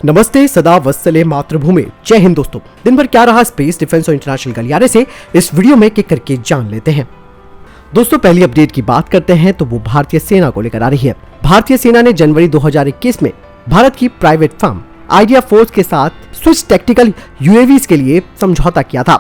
नमस्ते, सदा वत्सले मातृभूमि। जय हिंद दोस्तों। दिन भर क्या रहा स्पेस, डिफेंस और इंटरनेशनल गलियारे से इस वीडियो में किक करके जान लेते हैं। दोस्तों, पहली अपडेट की बात करते हैं तो वो भारतीय सेना को लेकर आ रही है। भारतीय सेना ने जनवरी 2021 में भारत की प्राइवेट फर्म आइडिया फोर्स के साथ स्विच टैक्टिकल यूएवीज के लिए समझौता किया था,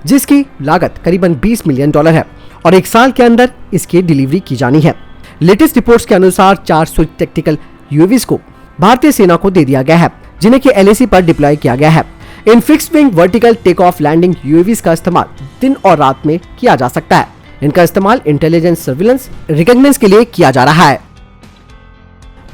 जिसकी लागत करीबन $20 मिलियन है और एक साल के अंदर इसकी डिलीवरी की जानी है। लेटेस्ट रिपोर्ट्स के अनुसार 4 स्विच टैक्टिकल यूएवीज को भारतीय सेना को दे दिया गया है, जिन्हें कि LAC पर डिप्लॉय किया गया है। इन fixed wing vertical take off landing UAVs का इस्तेमाल दिन और रात में किया जा सकता है। इनका इस्तेमाल इंटेलिजेंस, सर्विलेंस, रिकॉग्निशन के लिए किया जा रहा है।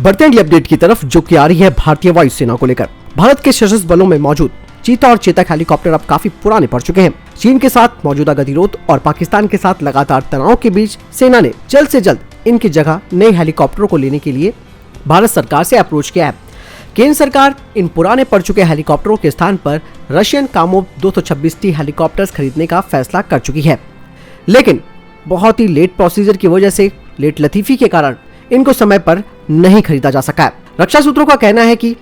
बढ़ते हैं अपडेट की तरफ, जो कि आ रही है भारतीय वायुसेना को लेकर। भारत के सशस्त्र बलों में मौजूद चीता और चेतक हेलीकॉप्टर अब काफी पुराने पड़ चुके हैं। चीन के साथ मौजूदा गतिरोध और पाकिस्तान के साथ लगातार तनाव के बीच सेना ने जल्द से जल्द इनकी जगह नए हेलीकॉप्टरों को लेने के लिए भारत सरकार से अप्रोच किया है। केंद्र सरकार इन पुराने पड़ चुके हेलीकॉप्टरों के स्थान पर रशियन कामोव 226T हेलीकॉप्टर्स खरीदने का फैसला कर चुकी है, लेकिन बहुत ही लेट प्रोसीजर की वजह से, लेट लतीफी के कारण इनको समय पर नहीं खरीदा जा सका है। रक्षा सूत्रों का कहना है कि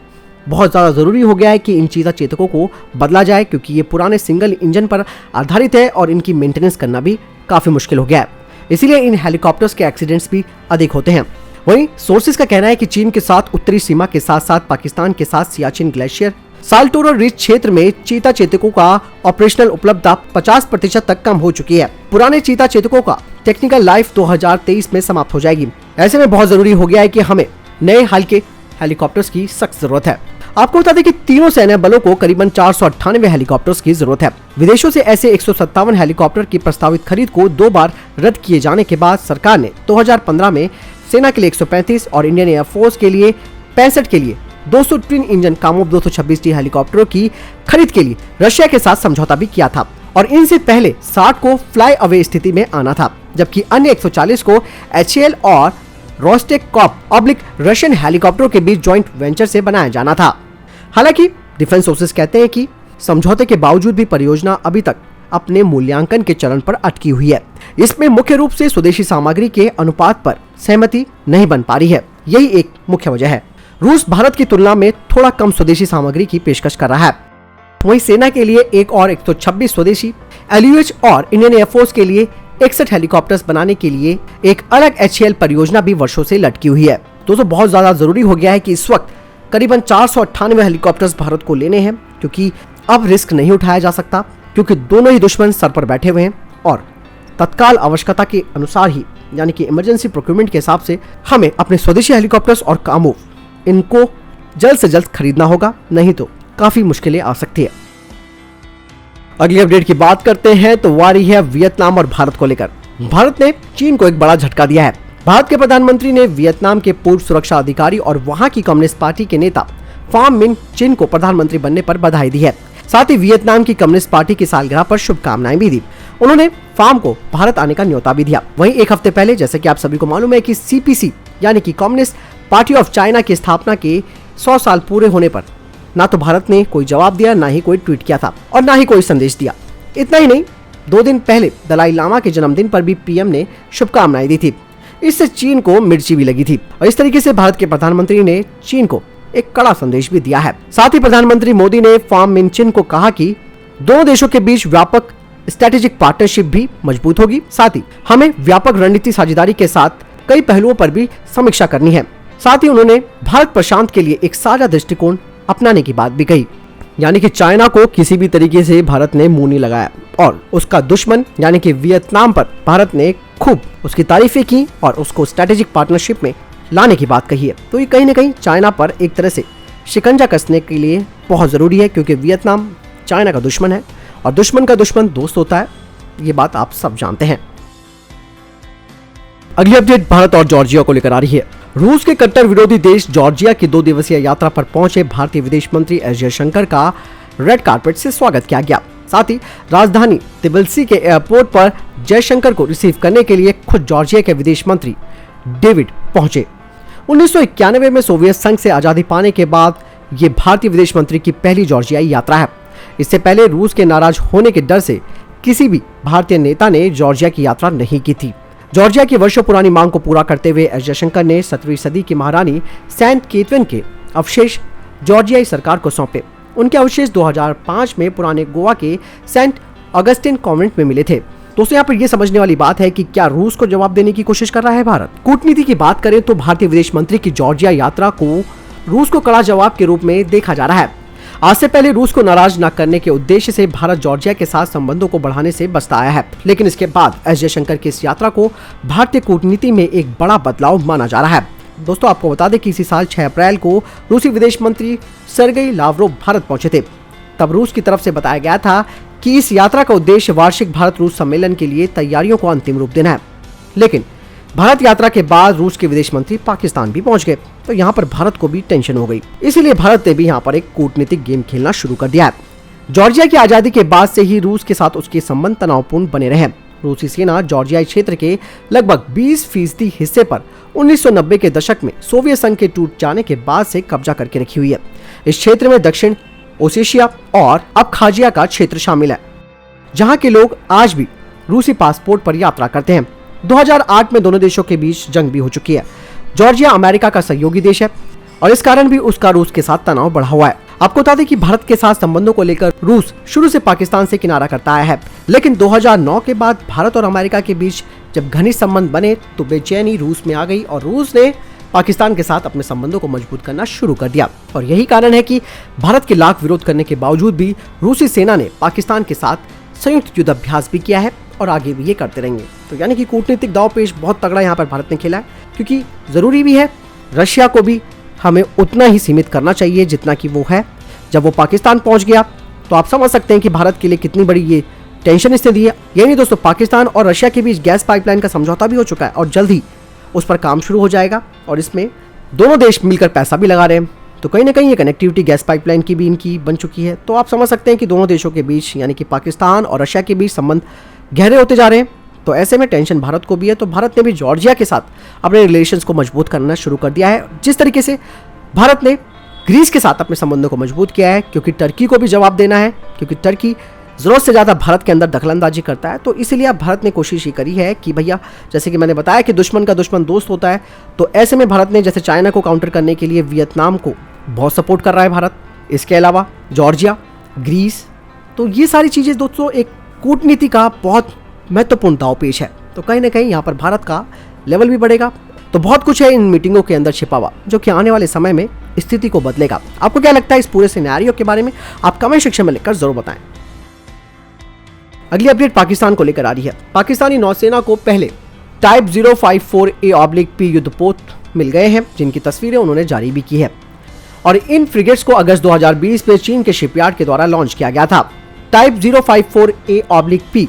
बहुत ज्यादा जरूरी हो गया है कि इन चीता चेतकों को बदला जाए, क्योंकि ये पुराने सिंगल इंजन पर आधारित है और इनकी मेंटेनेंस करना भी काफी मुश्किल हो गया है। इसीलिए इन हेलीकॉप्टर्स के एक्सीडेंट्स भी अधिक होते हैं। वहीं सोर्सेज का कहना है कि चीन के साथ उत्तरी सीमा के साथ साथ पाकिस्तान के साथ सियाचिन ग्लेशियर, साल्टोरो रिज क्षेत्र में चीता चेतकों का ऑपरेशनल उपलब्धता 50% तक कम हो चुकी है। पुराने चीता चेतकों का टेक्निकल लाइफ 2023 में समाप्त हो जाएगी। ऐसे में बहुत जरूरी हो गया है कि हमें नए हाल के हेलीकॉप्टर्स की सख्त जरूरत है। आपको बता दें कि तीनों सेना बलों को करीबन 498 हेलीकॉप्टर्स की जरूरत है। विदेशों से ऐसे 157 हेलीकॉप्टर की प्रस्तावित खरीद को 2 बार रद्द किए जाने के बाद सरकार ने 2015 में सेना के लिए 135 और इंडियन एयरफोर्स के लिए 65 के लिए 200 ट्विन इंजन कामोव 226T हेलीकॉप्टरों की खरीद के लिए रशिया के साथ समझौता भी किया था और इनसे पहले 60 को फ्लाई अवे स्थिति में आना था, जबकि अन्य 140 को HAL और रोस्टेकॉप रशियन हेलीकॉप्टरों के बीच ज्वाइंट वेंचर से बनाया जाना था। हालांकि डिफेंस सोर्सेज कहते हैं कि समझौते के बावजूद भी परियोजना अभी तक अपने मूल्यांकन के चरण पर अटकी हुई है। इसमें मुख्य रूप से स्वदेशी सामग्री के अनुपात पर सहमति नहीं बन पा रही है, यही एक मुख्य वजह है। रूस भारत की तुलना में थोड़ा कम स्वदेशी सामग्री की पेशकश कर रहा है। वहीं सेना के लिए एक और 126 स्वदेशी LUH और इंडियन एयरफोर्स के लिए 61 हेलीकॉप्टर्स बनाने के लिए एक अलग HAL परियोजना भी वर्षों से लटकी हुई है। दोस्तों, बहुत ज्यादा जरूरी हो गया है कि इस वक्त करीबन 498 हेलीकॉप्टर्स भारत को लेने हैं, क्योंकि अब रिस्क नहीं उठाया जा सकता, क्योंकि दोनों ही दुश्मन सर पर बैठे हुए हैं और तत्काल आवश्यकता के अनुसार ही, यानी कि इमरजेंसी प्रोक्योरमेंट के हिसाब से हमें अपने स्वदेशी हेलीकॉप्टर्स और कामोव इनको जल्द से जल्द खरीदना होगा, नहीं तो काफी मुश्किलें आ सकती है। अगली अपडेट की बात करते हैं तो वो आ रही है वियतनाम और भारत को लेकर। भारत ने चीन को एक बड़ा झटका दिया है। भारत के प्रधानमंत्री ने वियतनाम के पूर्व सुरक्षा अधिकारी और वहां की कम्युनिस्ट पार्टी के नेता फाम मिन चिन को प्रधानमंत्री बनने पर बधाई दी है। साथ ही वियतनाम की कम्युनिस्ट पार्टी की सालगिरह पर शुभकामनाएं भी दी। उन्होंने फाम को भारत आने का न्योता भी दिया। वहीं एक हफ्ते पहले, जैसे कि आप सभी को मालूम है कि CPC यानी कि कम्युनिस्ट पार्टी ऑफ चाइना की स्थापना के 100 साल पूरे होने पर ना तो भारत ने कोई जवाब दिया, ना ही कोई ट्वीट किया था और ना ही कोई संदेश दिया। इतना ही नहीं, 2 दिन पहले दलाई लामा के जन्मदिन पर भी PM ने शुभकामनाएं दी थी। इससे चीन को मिर्ची भी लगी थी और इस तरीके से भारत के प्रधानमंत्री ने चीन को एक कड़ा संदेश भी दिया है। साथ ही प्रधानमंत्री मोदी ने फाम मिन चिन को कहा कि दोनों देशों के बीच व्यापक स्ट्रेटेजिक पार्टनरशिप भी मजबूत होगी। साथ ही हमें व्यापक रणनीति साझेदारी के साथ कई पहलुओं पर भी समीक्षा करनी है। साथ ही उन्होंने भारत प्रशांत के लिए एक साझा दृष्टिकोण अपनाने की बात भी कही, यानी कि चाइना को किसी भी तरीके से भारत ने मुंह नहीं लगाया और उसका दुश्मन यानी कि वियतनाम पर भारत ने खूब उसकी तारीफें की और उसको स्ट्रेटेजिक पार्टनरशिप में लाने की बात कही है। तो ये कहीं न कहीं चाइना पर एक तरह से शिकंजा कसने के लिए बहुत जरूरी है, क्योंकि वियतनाम चाइना का दुश्मन है और दुश्मन का दुश्मन दोस्त होता है, ये बात आप सब जानते हैं। अगली अपडेट भारत और जॉर्जिया को लेकर आ रही है। रूस के कट्टर विरोधी देश जॉर्जिया की 2 दिवसीय यात्रा पर पहुंचे भारतीय विदेश मंत्री एस जयशंकर का रेड कार्पेट से स्वागत किया गया। साथ ही राजधानी तिबिलिसी के एयरपोर्ट पर जयशंकर को रिसीव करने के लिए खुद जॉर्जिया के विदेश मंत्री डेविड पहुंचे। 1991 में सोवियत संघ से आजादी पाने के बाद ये भारतीय विदेश मंत्री की पहली जॉर्जियाई यात्रा है। इससे पहले रूस के नाराज होने के डर से किसी भी भारतीय नेता ने जॉर्जिया की यात्रा नहीं की थी। जॉर्जिया की वर्षों पुरानी मांग को पूरा करते हुए एस जयशंकर ने 17वीं सदी की महारानी सेंट केथरीन के अवशेष जॉर्जियाई सरकार को सौंपे। उनके अवशेष 2005 में पुराने गोवा के सेंट ऑगस्टिन कॉन्वेंट में मिले थे। दोस्तों यहाँ पर यह समझने वाली बात है कि क्या रूस को जवाब देने की कोशिश कर रहा है भारत। कूटनीति की बात करें तो भारतीय विदेश मंत्री की जॉर्जिया यात्रा को रूस को कड़ा जवाब के रूप में देखा जा रहा है। आज से पहले रूस को नाराज न करने के उद्देश्य से भारत जॉर्जिया के साथ संबंधों को बढ़ाने से बचता आया है, लेकिन इसके बाद एस जयशंकर की इस यात्रा को भारतीय कूटनीति में एक बड़ा बदलाव माना जा रहा है। दोस्तों आपको बता दें कि इसी साल 6 अप्रैल को रूसी विदेश मंत्री सर्गेई लावरोव भारत पहुंचे थे। तब रूस की तरफ से बताया गया था कि इस यात्रा का उद्देश्य वार्षिक भारत रूस सम्मेलन के लिए तैयारियों को अंतिम रूप देना है। लेकिन भारत यात्रा के बाद रूस के विदेश मंत्री पाकिस्तान भी पहुंच गए, तो यहाँ पर भारत को भी टेंशन हो गई। इसीलिए भारत ने भी यहाँ पर एक कूटनीतिक गेम खेलना शुरू कर दिया है। जॉर्जिया की आजादी के बाद से ही रूस के साथ उसके संबंध तनावपूर्ण बने रहे। रूसी सेना जॉर्जियाई क्षेत्र के लगभग 20% हिस्से पर 1990 के दशक में सोवियत संघ के टूट जाने के बाद से कब्जा करके रखी हुई है। इस क्षेत्र में दक्षिण ओसेशिया और अबखाजिया का क्षेत्र शामिल है, जहां के लोग आज भी रूसी पासपोर्ट पर यात्रा करते हैं। 2008 में दोनों देशों के बीच जंग भी हो चुकी है। जॉर्जिया अमेरिका का सहयोगी देश है और इस कारण भी उसका रूस के साथ तनाव बढ़ा हुआ है। आपको बता दें कि भारत के साथ संबंधों को लेकर रूस शुरू से पाकिस्तान से किनारा करता आया है, लेकिन 2009 के बाद भारत और अमेरिका के बीच जब घनिष्ठ संबंध बने तो बेचैनी रूस में आ गई और रूस ने पाकिस्तान के साथ अपने संबंधों को मजबूत करना शुरू कर दिया। और यही कारण है कि भारत के लाख विरोध करने के बावजूद भी रूसी सेना ने पाकिस्तान के साथ संयुक्त युद्ध अभ्यास भी किया है और आगे भी ये करते रहेंगे। तो यानी कि कूटनीतिक दांवपेच बहुत तगड़ा यहाँ पर भारत ने खेला है, क्योंकि जरूरी भी है रशिया को भी हमें उतना ही सीमित करना चाहिए जितना कि वो है। जब वो पाकिस्तान पहुंच गया तो आप समझ सकते हैं कि भारत के लिए कितनी बड़ी ये टेंशन इसने दी है। यही नहीं दोस्तों, पाकिस्तान और रशिया के बीच गैस पाइपलाइन का समझौता भी हो चुका है और जल्द ही उस पर काम शुरू हो जाएगा और इसमें दोनों देश मिलकर पैसा भी लगा रहे हैं। तो कहीं ना कहीं ये कनेक्टिविटी गैस पाइपलाइन की भी इनकी बन चुकी है। तो आप समझ सकते हैं कि दोनों देशों के बीच यानी कि पाकिस्तान और रशिया के बीच संबंध गहरे होते जा रहे हैं। तो ऐसे में टेंशन भारत को भी है। तो भारत ने भी जॉर्जिया के साथ अपने रिलेशंस को मजबूत करना शुरू कर दिया है। जिस तरीके से भारत ने ग्रीस के साथ अपने संबंधों को मजबूत किया है, क्योंकि टर्की को भी जवाब देना है, क्योंकि टर्की जरूरत से ज्यादा भारत के अंदर दखलंदाजी करता है। तो इसीलिए अब भारत ने कोशिश ये करी है कि भैया, जैसे कि मैंने बताया कि दुश्मन का दुश्मन दोस्त होता है, तो ऐसे में भारत ने जैसे चाइना को काउंटर करने के लिए वियतनाम को बहुत सपोर्ट कर रहा है भारत। इसके अलावा जॉर्जिया, ग्रीस, तो ये सारी चीजें दोस्तों एक कूटनीति का बहुत महत्वपूर्ण दांवपेच है। तो कहीं ना कहीं यहाँ पर भारत का लेवल भी बढ़ेगा। तो बहुत कुछ है इन मीटिंगों के अंदर छिपा हुआ, जो कि आने वाले समय में स्थिति को बदलेगा। आपको क्या लगता है इस पूरे सिनेरियो के बारे में? आप कमेंट सेक्शन में लिखकर जरूर बताएं। अगली अपडेट पाकिस्तान को लेकर आ रही है। पाकिस्तानी नौसेना को पहले टाइप 054A/P युद्धपोत मिल गए हैं, जिनकी तस्वीरें उन्होंने जारी भी की है। और इन फ्रिगेट्स को अगस्त 2020 में चीन के शिपयार्ड के द्वारा लॉन्च किया गया था। टाइप 054A/P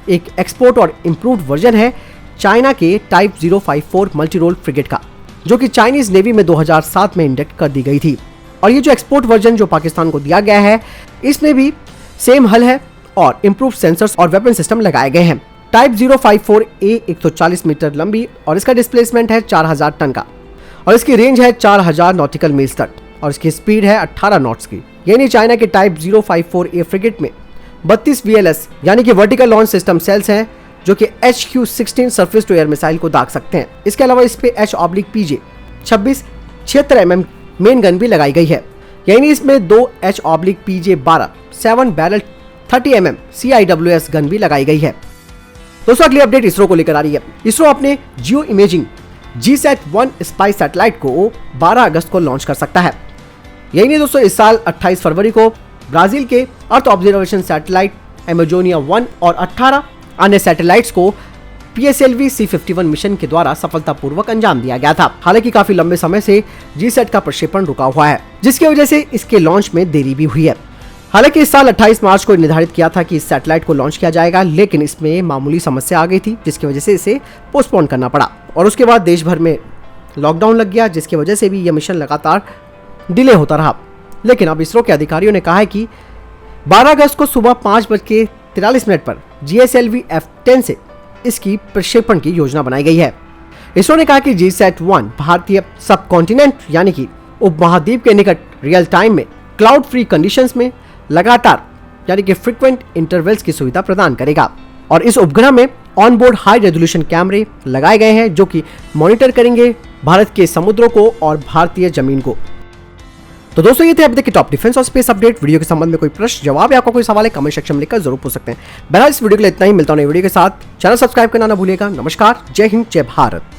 एक एक्सपोर्ट और इम्प्रूव्ड वर्जन है चाइना के टाइप 054 मल्टी रोल फ्रिगेट का, जो कि चाइनीज नेवी में 2007 में इंडक्ट कर दी गई थी। और ये जो एक्सपोर्ट वर्जन जो पाकिस्तान को दिया गया है, इसमें भी सेम हल है और इम्प्रूव सेंसर्स और वेपन सिस्टम लगाए गए हैं। टाइप 054A 140 मीटर लंबी और इसका डिस्प्लेसमेंट है 4000 टन का और इसकी रेंज है 4000 नॉटिकल मील्स तक और इसकी स्पीड है 18 नॉट्स की। यानी चाइना के टाइप 054A फ्रिगेट में 32 VLS यानी कि वर्टिकल लॉन्च सिस्टम सेल्स हैं, जो कि HQ-16 surface to air missile को दाग सकते हैं। इसके अलावा इस पे H/PJ 26 76 mm मेन गन भी लगाई गई है। यानी इसमें 2 H/PJ 12 7 barrel 30 mm CIWS gun भी लगाई गई है। दोस्तों अगली अपडेट इसरो को लेकर आ रही है। इसरो अपने जियो इमेजिंग GSAT-1 स्पाई सैटेलाइट को 12 अगस्त को लॉन्च कर सकता है। यही नहीं दोस्तों, इस साल 28 फरवरी को ब्राजील के अर्थ ऑब्जर्वेशन सैटेलाइट एमेजोनिया 1 और 18 अन्य सैटेलाइट्स को PSLV C-51 मिशन के द्वारा सफलतापूर्वक अंजाम दिया गया था। हालांकि काफी लंबे समय से GSAT का प्रक्षेपण रुका हुआ है, जिसकी वजह से इसके लॉन्च में देरी भी हुई है। हालांकि इस साल 28 मार्च को निर्धारित किया था कि इस सैटेलाइट को लॉन्च किया जाएगा, लेकिन इसमें मामूली समस्या आ गई थी, जिसकी वजह से इसे पोस्टपोन करना पड़ा और उसके बाद देश भर में लॉकडाउन लग गया, जिसकी वजह से भी यह मिशन लगातार डिले होता रहा। लेकिन अब इसरो के अधिकारियों ने कहा है कि 12 अगस्त को सुबह 5:43 पर GSLV F-10 से इसकी प्रक्षेपण की योजना बनाई गई है। इसरो ने कहा कि GSAT-1 भारतीय सब कॉन्टिनेंट यानी कि उपमहाद्वीप के निकट रियल टाइम में क्लाउड फ्री कंडीशंस में लगातार यानी कि फ्रीक्वेंट इंटरवल्स की सुविधा प्रदान करेगा और इस उपग्रह में ऑनबोर्ड हाई रेजोल्यूशन कैमरे लगाए गए हैं, जो कि मॉनिटर करेंगे भारत के समुद्रों को और भारतीय जमीन को। तो दोस्तों ये थे अभी तक के टॉप डिफेंस और स्पेस अपडेट। वीडियो के संबंध में कोई प्रश्न जवाब या आपका कोई सवाल है कमेंट सेक्शन में लिखकर जरूर पूछ सकते हैं। बहरहाल इस वीडियो के लिए इतना ही, मिलता हूं नई वीडियो के साथ। चैनल सब्सक्राइब करना ना भूलिएगा। नमस्कार, जय हिंद, जय भारत।